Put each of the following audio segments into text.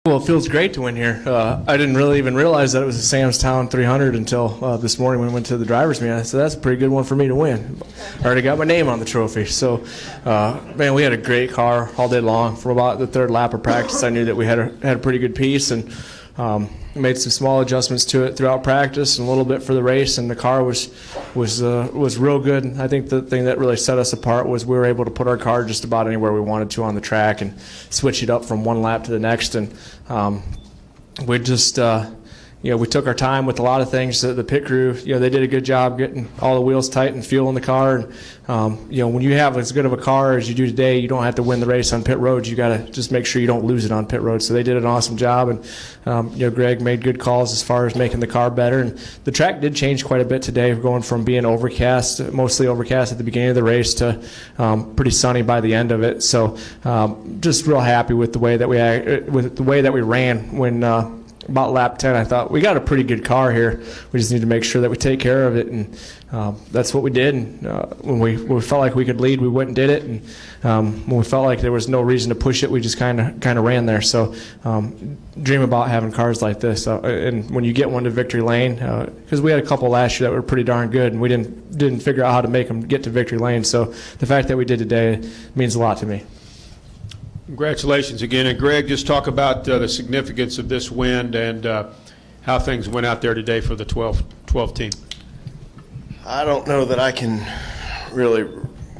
Well, it feels great to win here. I didn't really even realize that it was a Sam's Town 300 until this morning when we went to the driver's meeting. I said, that's a pretty good one for me to win. I already got my name on the trophy. So, man, we had a great car all day long. From about the third lap of practice, I knew that we had a pretty good piece, and made some small adjustments to it throughout practice and a little bit for the race, and the car was real good. And I think the thing that really set us apart was we were able to put our car just about anywhere we wanted to on the track and switch it up from one lap to the next. And we just we took our time with a lot of things. The pit crew, they did a good job getting all the wheels tight and fuel in the car. And when you have as good of a car as you do today, you don't have to win the race on pit roads. You got to just make sure you don't lose it on pit roads. So they did an awesome job, and Greg made good calls as far as making the car better. And the track did change quite a bit today, going from being overcast, mostly overcast at the beginning of the race, to pretty sunny by the end of it. So just real happy with the way that we ran when. About lap 10, I thought we got a pretty good car here. We just need to make sure that we take care of it, and that's what we did. And when we felt like we could lead, we went and did it. And when we felt like there was no reason to push it, we just kind of ran there. So dream about having cars like this, and when you get one to victory lane, because we had a couple last year that were pretty darn good, and we didn't figure out how to make them get to victory lane. So the fact that we did today means a lot to me. Congratulations again. And Greg, just talk about the significance of this win and how things went out there today for the 12 team. I don't know that I can really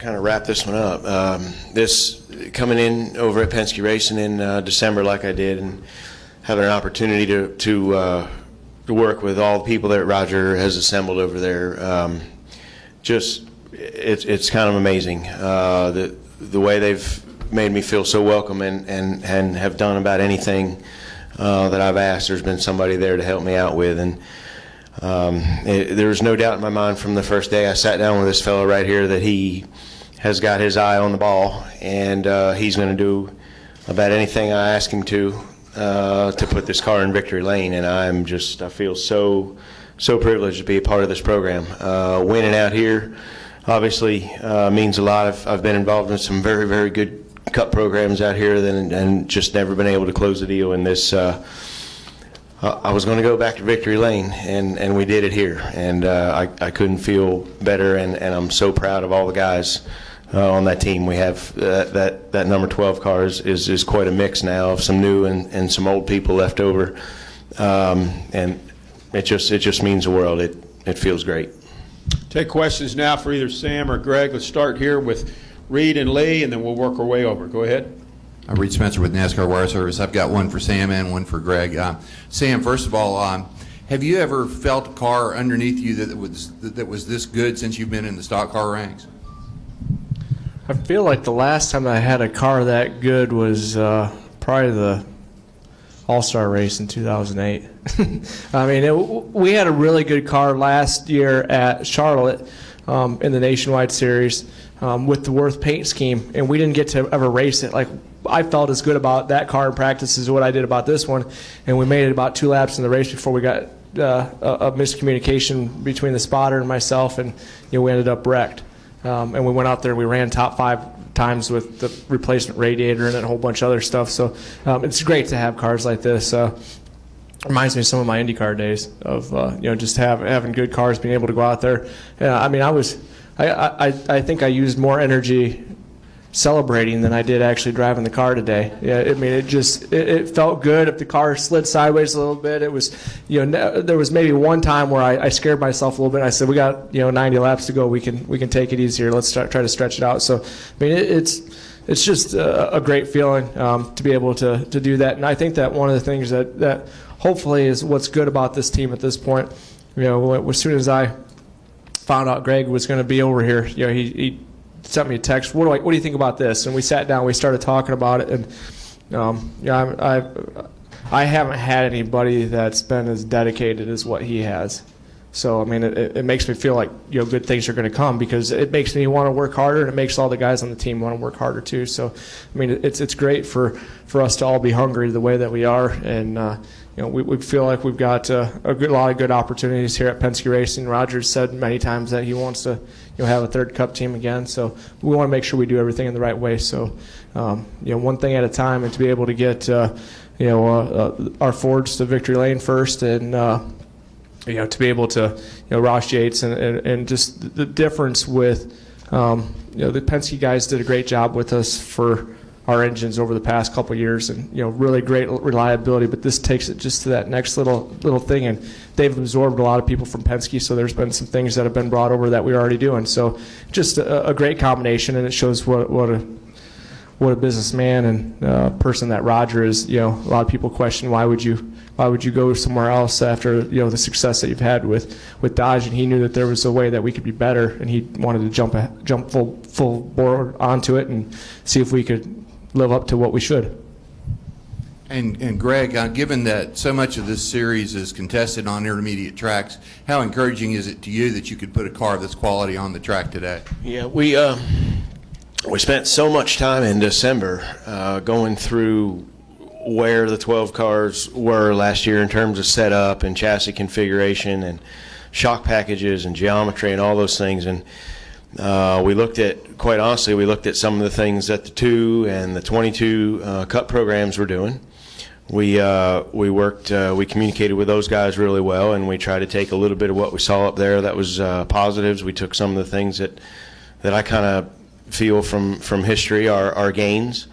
kind of wrap this one up. This coming in over at Penske Racing in December like I did, and having an opportunity to work with all the people that Roger has assembled over there, it's kind of amazing. The way they've made me feel so welcome and have done about anything that I've asked. There's been somebody there to help me out with, and there was no doubt in my mind from the first day I sat down with this fellow right here that he has got his eye on the ball, and he's going to do about anything I ask him to put this car in victory lane. And I feel so privileged to be a part of this program. Winning out here obviously means a lot. I've been involved in some very, very good cup programs out here and just never been able to close the deal in this. I was going to go back to victory lane, and we did it here, and I couldn't feel better, and I'm so proud of all the guys on that team. We have that number 12 car is quite a mix now of some new and some old people left over, and it just means the world. It feels great. Take questions now for either Sam or Greg. Let's start here with Reed and Lee, and then we'll work our way over. Go ahead. I'm Reed Spencer with NASCAR Wire Service. I've got one for Sam and one for Greg. Sam, first of all, have you ever felt a car underneath you that was this good since you've been in the stock car ranks? I feel like the last time I had a car that good was probably the All-Star race in 2008. I mean, we had a really good car last year at Charlotte in the Nationwide Series with the Worth paint scheme, and we didn't get to ever race it. Like, I felt as good about that car in practice as what I did about this one, and we made it about 2 laps in the race before we got a miscommunication between the spotter and myself, and we ended up wrecked. And we went out there and we ran top 5 times with the replacement radiator and a whole bunch of other stuff. So it's great to have cars like this. Reminds me of some of my IndyCar days of just having good cars, being able to go out there. I mean, I think I used more energy celebrating than I did actually driving the car today. Yeah, I mean, it felt good. If the car slid sideways a little bit, it was, there was maybe one time where I scared myself a little bit. I said, we got 90 laps to go. We can take it easier. Let's try to stretch it out. So I mean, it's just a great feeling to be able to do that. And I think that one of the things that hopefully is what's good about this team at this point. As soon as I found out Greg was going to be over here, he sent me a text. What do you think about this? And we sat down. We started talking about it, and I haven't had anybody that's been as dedicated as what he has. So I mean, it makes me feel like good things are going to come, because it makes me want to work harder, and it makes all the guys on the team want to work harder too. So I mean, it's great for us to all be hungry the way that we are, and we feel like we've got a lot of good opportunities here at Penske Racing. Roger's said many times that he wants to have a third Cup team again, so we want to make sure we do everything in the right way. So one thing at a time, and to be able to get our Fords to victory lane first, and to be able to, Ross Yates and just the difference with, the Penske guys did a great job with us for our engines over the past couple of years, and really great reliability. But this takes it just to that next little thing, and they've absorbed a lot of people from Penske. So there's been some things that have been brought over that we're already doing. So just a great combination, and it shows what a businessman and person that Roger is. A lot of people question why would you go somewhere else after the success that you've had with Dodge, and he knew that there was a way that we could be better, and he wanted to jump full board onto it and see if we could live up to what we should. And Greg, given that so much of this series is contested on intermediate tracks, how encouraging is it to you that you could put a car of this quality on the track today? Yeah, we spent so much time in December going through where the 12 cars were last year in terms of setup and chassis configuration and shock packages and geometry and all those things. And we looked at some of the things that the 2 and the 22 Cup programs were doing. We communicated with those guys really well, and we tried to take a little bit of what we saw up there that was positives. We took some of the things that I kind of feel from history, our gains,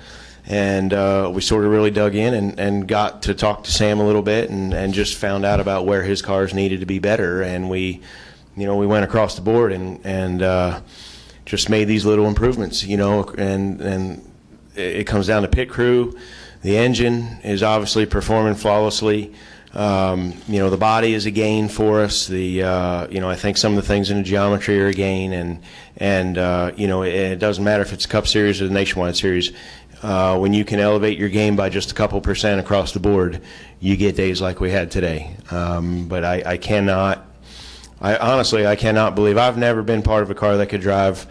and we sort of really dug in and got to talk to Sam a little bit and just found out about where his cars needed to be better. And we went across the board and just made these little improvements, and it comes down to pit crew. The engine is obviously performing flawlessly. The body is a gain for us. I think some of the things in the geometry are a gain, and it doesn't matter if it's a Cup Series or the Nationwide Series. When you can elevate your game by just a couple % across the board, you get days like we had today. But I honestly cannot believe I've never been part of a car that could drive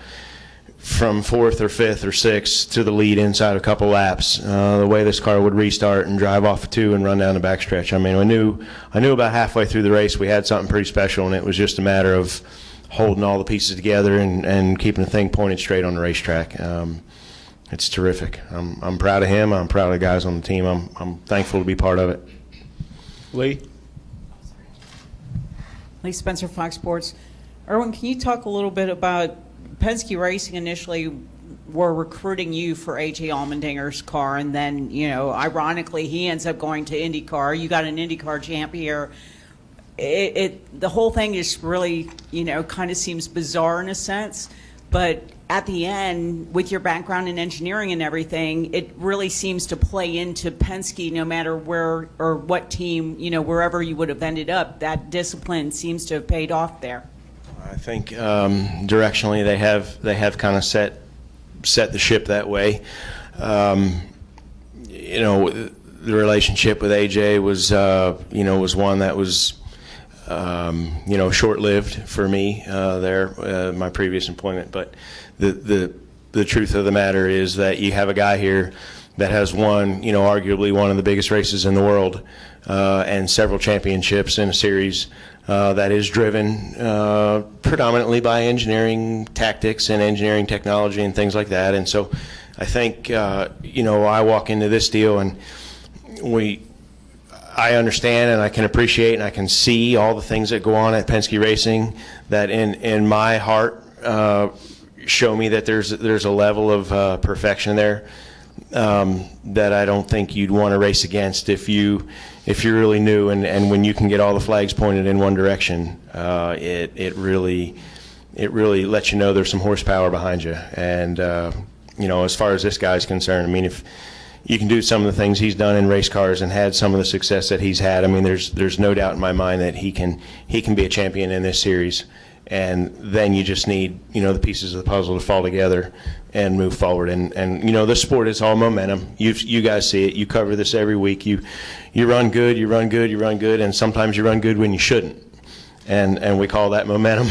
from 4th or 5th or 6th to the lead inside a couple laps. The way this car would restart and drive off of 2 and run down the backstretch. I mean, I knew about halfway through the race we had something pretty special, and it was just a matter of holding all the pieces together and keeping the thing pointed straight on the racetrack. It's terrific. I'm proud of him. I'm proud of the guys on the team. I'm thankful to be part of it. Lee? Lee Spencer, Fox Sports. Erwin, can you talk a little bit about Penske Racing initially were recruiting you for A.J. Allmendinger's car, and then, ironically, he ends up going to IndyCar. You got an IndyCar champ here. The whole thing just really, kind of seems bizarre in a sense, but at the end, with your background in engineering and everything, it really seems to play into Penske no matter where or what team, wherever you would have ended up. That discipline seems to have paid off there. I think directionally they have kind of set the ship that way. The relationship with AJ was one that was short-lived for me there, my previous employment. But the truth of the matter is that you have a guy here that has won, arguably one of the biggest races in the world and several championships in a series that is driven predominantly by engineering tactics and engineering technology and things like that. And so I think, I walk into this deal and I understand and I can appreciate and I can see all the things that go on at Penske Racing that in my heart show me that there's a level of perfection there that I don't think you'd want to race against if you're really new, and when you can get all the flags pointed in one direction, it really lets you know there's some horsepower behind you. And as far as this guy's concerned, I mean, if you can do some of the things he's done in race cars and had some of the success that he's had, I mean, there's no doubt in my mind that he can be a champion in this series. And then you just need, the pieces of the puzzle to fall together and move forward. And the sport is all momentum. You guys see it. You cover this every week. You run good, and sometimes you run good when you shouldn't. And we call that momentum.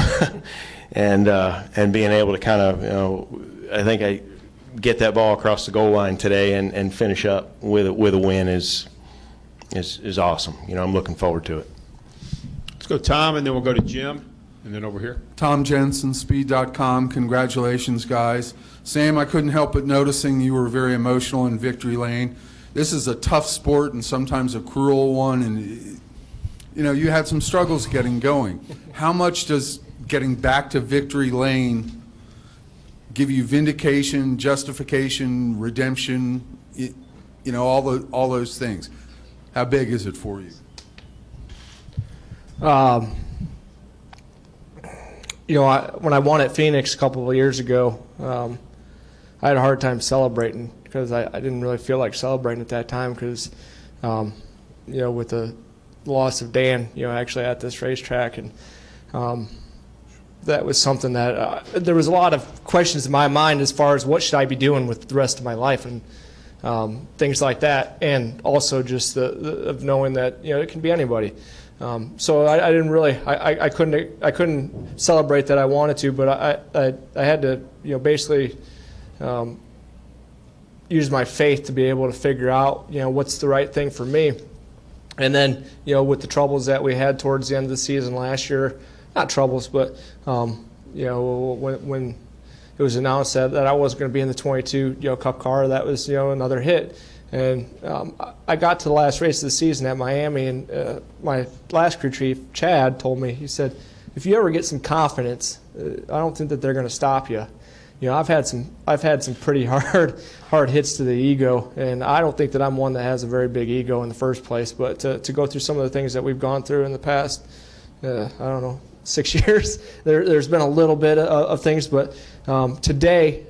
and being able to kind of, I think I get that ball across the goal line today and finish up with a win is awesome. I'm looking forward to it. Let's go Tom, and then we'll go to Jim. And then over here. Tom Jensen, Speed.com. Congratulations, guys. Sam, I couldn't help but noticing you were very emotional in victory lane. this is a tough sport and sometimes a cruel one, and you had some struggles getting going. How much does getting back to victory lane give you vindication, justification, redemption, all those things? How big is it for you? When I won at Phoenix a couple of years ago, I had a hard time celebrating because I didn't really feel like celebrating at that time because, with the loss of Dan, actually at this racetrack, and that was something that there was a lot of questions in my mind as far as what should I be doing with the rest of my life and things like that, and also just of knowing that it can be anybody. So I didn't really I couldn't celebrate that I wanted to, but I had to basically use my faith to be able to figure out what's the right thing for me. And then with the troubles that we had towards the end of the season last year, not troubles, but when it was announced that I wasn't going to be in the 22 Cup car, that was another hit. And I got to the last race of the season at Miami, and my last crew chief, Chad, told me, he said, if you ever get some confidence, I don't think that they're going to stop you. I've had some pretty hard hits to the ego, and I don't think that I'm one that has a very big ego in the first place. But to go through some of the things that we've gone through in the past, I don't know, 6 years, there's been a little bit of things. But today,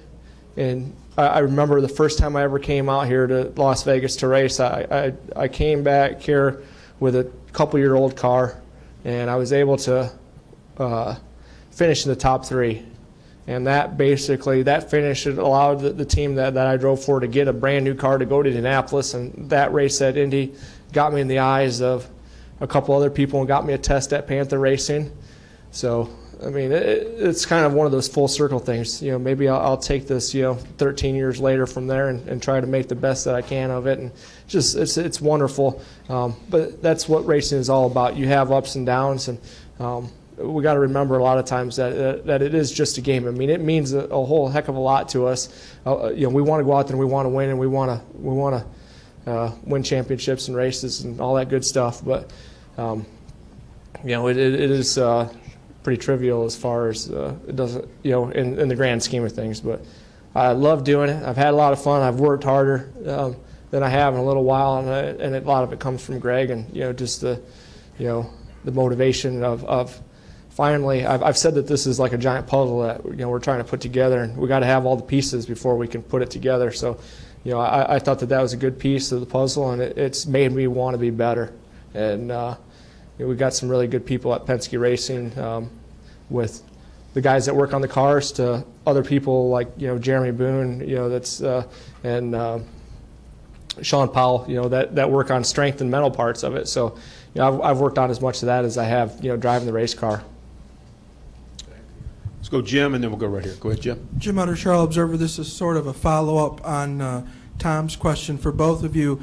and I remember the first time I ever came out here to Las Vegas to race, I came back here with a couple-year-old car, and I was able to finish in the top 3. And that finish allowed the team that I drove for to get a brand new car to go to Indianapolis. And that race at Indy got me in the eyes of a couple other people and got me a test at Panther Racing. So, I mean, it's kind of one of those full circle things. Maybe I'll take this, 13 years later from there and try to make the best that I can of it. And just it's wonderful. But that's what racing is all about. You have ups and downs, and we got to remember a lot of times that it is just a game. I mean, it means a whole heck of a lot to us. We want to go out there and we want to win, and we want to win championships and races and all that good stuff. But it is pretty trivial as far as it doesn't in the grand scheme of things. But I love doing it. I've had a lot of fun. I've worked harder than I have in a little while, and a lot of it comes from Greg and just the motivation of finally, I've said that this is like a giant puzzle that we're trying to put together, and we got to have all the pieces before we can put it together. So, I thought that was a good piece of the puzzle, and it's made me want to be better. And we got some really good people at Penske Racing, with the guys that work on the cars to other people like Jeremy Boone, that's and Sean Powell, that work on strength and mental parts of it. So, I've worked on as much of that as I have driving the race car. Let's go Jim, and then we'll go right here. Go ahead, Jim. Jim Utter, Charlotte Observer. This is sort of a follow-up on Tom's question for both of you.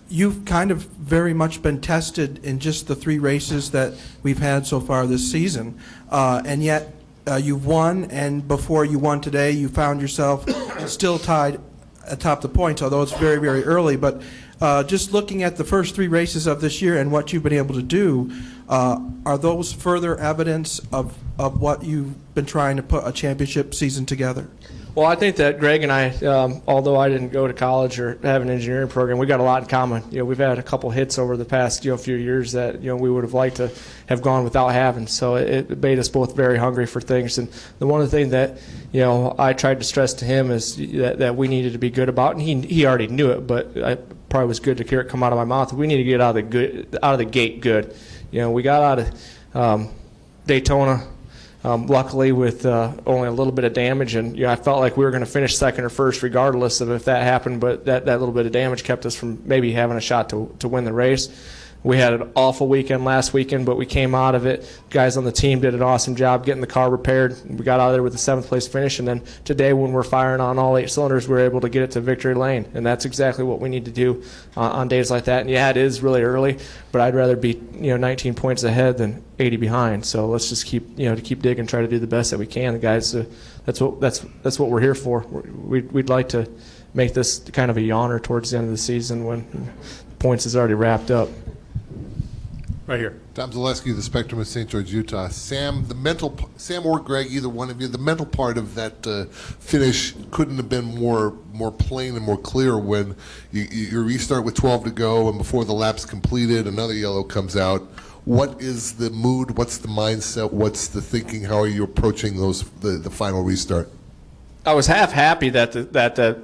You've kind of very much been tested in just the 3 races that we've had so far this season, and yet you've won, and before you won today, you found yourself still tied atop the points, although it's very, very early. But just looking at the first 3 races of this year and what you've been able to do, are those further evidence of what you've been trying to put a championship season together? Well, I think that Greg and I, although I didn't go to college or have an engineering program, we got a lot in common. We've had a couple hits over the past few years that we would have liked to have gone without having. So it made us both very hungry for things. And the one of the things that I tried to stress to him is that we needed to be good about, and he already knew it, but I probably was good to hear it come out of my mouth. We need to get out of the gate good. We got out of Daytona. Luckily with only a little bit of damage, and I felt like we were going to finish second or first regardless of if that happened, but that little bit of damage kept us from maybe having a shot to win the race. We had an awful weekend last weekend, but we came out of it. Guys on the team did an awesome job getting the car repaired. We got out of there with a 7th place finish, and then today when we're firing on all 8 cylinders, we're able to get it to victory lane, and that's exactly what we need to do on days like that. And yeah, it is really early, but I'd rather be 19 points ahead than 80 behind. So let's just keep digging, try to do the best that we can. The guys, that's what we're here for. We'd like to make this kind of a yawner towards the end of the season when the points is already wrapped up. Right here. Tom Zaleski, the Spectrum of St. George, Utah. Sam, Sam or Greg, either one of you, the mental part of that finish couldn't have been more plain and more clear when you restart with 12 to go and before the lap's completed, another yellow comes out. What is the mood? What's the mindset? What's the thinking? How are you approaching the final restart? I was half happy that the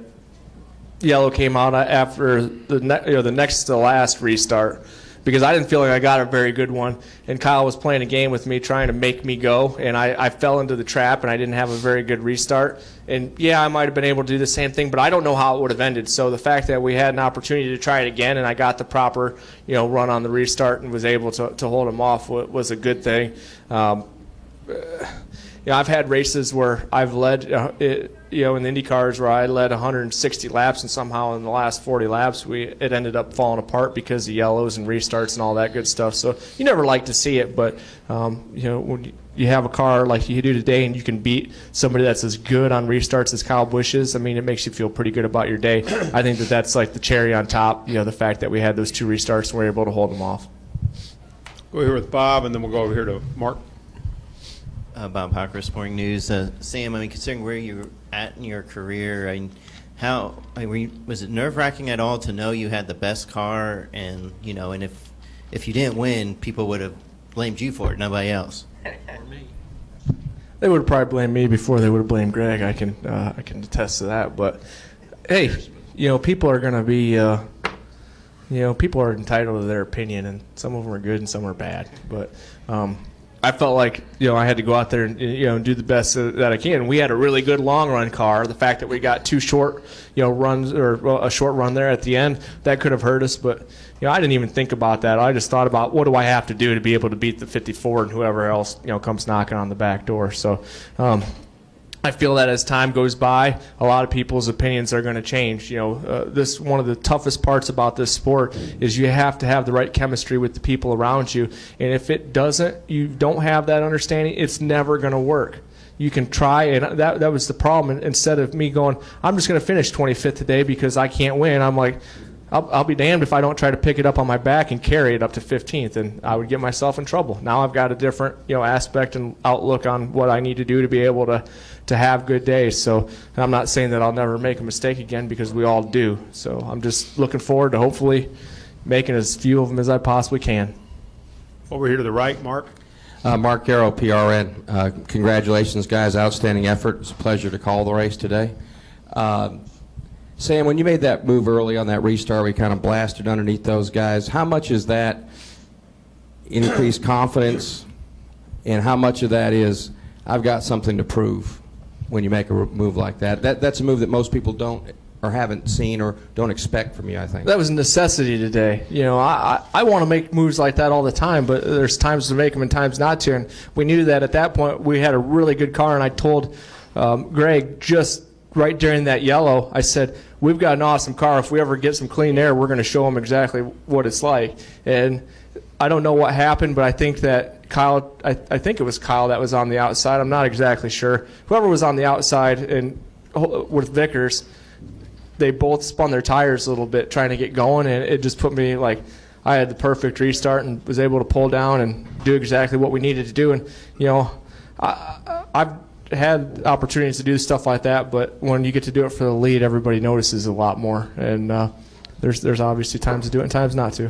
yellow came out after the next to last restart, because I didn't feel like I got a very good one, and Kyle was playing a game with me trying to make me go, and I fell into the trap, and I didn't have a very good restart. And yeah, I might have been able to do the same thing, but I don't know how it would have ended. So the fact that we had an opportunity to try it again, and I got the proper run on the restart and was able to hold him off was a good thing. I've had races where I've led, in the Indy cars where I led 160 laps, and somehow in the last 40 laps it ended up falling apart because of yellows and restarts and all that good stuff. So you never like to see it, but when you have a car like you do today and you can beat somebody that's as good on restarts as Kyle Busch is, I mean, it makes you feel pretty good about your day. I think that's like the cherry on top, the fact that we had those 2 restarts and we were able to hold them off. Go here with Bob, and then we'll go over here to Mark. Bob Hocker, Sporting News. Sam, I mean, considering where you're at in your career, was it nerve-wracking at all to know you had the best car, and and if you didn't win, people would have blamed you for it, nobody else? They would have probably blamed me before they would have blamed Greg. I can attest to that. But hey, people are going to be, people are entitled to their opinion, and some of them are good and some are bad. But I felt like I had to go out there and do the best that I can. We had a really good long run car. The fact that we got 2 short runs, or a short run there at the end, that could have hurt us. But I didn't even think about that. I just thought about what do I have to do to be able to beat the 54 and whoever else comes knocking on the back door. So I feel that as time goes by, a lot of people's opinions are going to change. This one of the toughest parts about this sport is you have to have the right chemistry with the people around you, and if it doesn't, you don't have that understanding, it's never going to work. You can try, and that was the problem. Instead of me going, I'm just going to finish 25th today because I can't win, I'm like, I'll be damned if I don't try to pick it up on my back and carry it up to 15th, and I would get myself in trouble. Now I've got a different aspect and outlook on what I need to do to be able to have good days. So I'm not saying that I'll never make a mistake again, because we all do. So I'm just looking forward to hopefully making as few of them as I possibly can. Over here to the right, Mark. Mark Garrow, PRN. Congratulations, guys. Outstanding effort. It's a pleasure to call the race today. Sam, when you made that move early on that restart, we kind of blasted underneath those guys. How much is that increased confidence, and how much of that is I've got something to prove when you make a move like that? That's a move that most people or haven't seen or don't expect from you, I think. That was a necessity today. I want to make moves like that all the time, but there's times to make them and times not to. And we knew that at that point we had a really good car, and I told Greg just right during that yellow, I said, we've got an awesome car. If we ever get some clean air, we're going to show them exactly what it's like. And I don't know what happened, but I think that Kyle, I think it was Kyle that was on the outside. I'm not exactly sure. Whoever was on the outside and with Vickers, they both spun their tires a little bit trying to get going, and it just put me like I had the perfect restart and was able to pull down and do exactly what we needed to do. And, I've had opportunities to do stuff like that, but when you get to do it for the lead, everybody notices a lot more. And there's obviously times to do it and times not to.